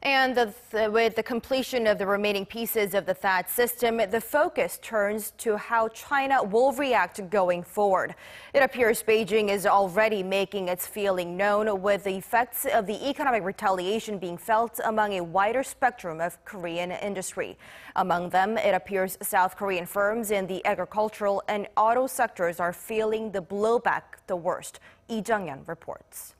And with the completion of the remaining pieces of the THAAD system, the focus turns to how China will react going forward. It appears Beijing is already making its feeling known, with the effects of the economic retaliation being felt among a wider spectrum of Korean industry. Among them, it appears South Korean firms in the agricultural and auto sectors are feeling the blowback the worst. Jeong-yeon reports.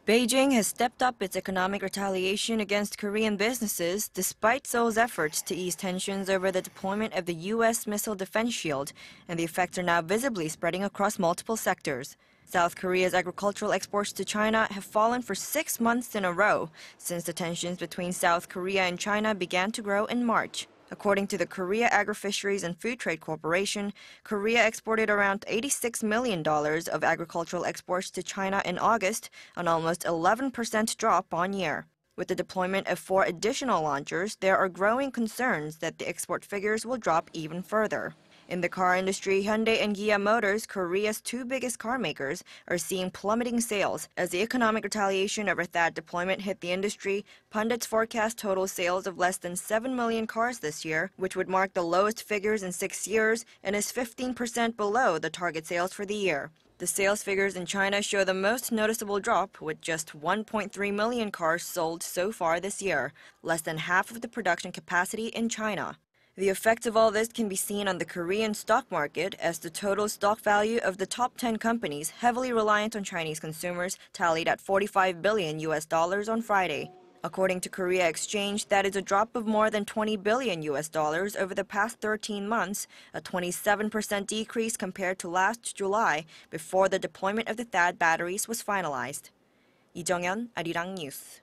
Beijing has stepped up its economic retaliation against Korean businesses despite Seoul's efforts to ease tensions over the deployment of the U.S. missile defense shield, and the effects are now visibly spreading across multiple sectors. South Korea's agricultural exports to China have fallen for 6 months in a row since the tensions between South Korea and China began to grow in March. According to the Korea Agri-Fisheries and Food Trade Corporation, Korea exported around $86 million of agricultural exports to China in August, an almost 11% drop on year. With the deployment of 4 additional launchers, there are growing concerns that the export figures will drop even further. In the car industry, Hyundai and Kia Motors, Korea's 2 biggest car makers, are seeing plummeting sales. As the economic retaliation over THAAD deployment hit the industry, pundits forecast total sales of less than 7 million cars this year, which would mark the lowest figures in 6 years and is 15% below the target sales for the year. The sales figures in China show the most noticeable drop, with just 1.3 million cars sold so far this year, less than half of the production capacity in China. The effects of all this can be seen on the Korean stock market, as the total stock value of the top 10 companies heavily reliant on Chinese consumers tallied at $45 billion on Friday. According to Korea Exchange, that is a drop of more than $20 billion over the past 13 months, a 27% decrease compared to last July, before the deployment of the THAAD batteries was finalized. Jeong-yeon, Arirang News.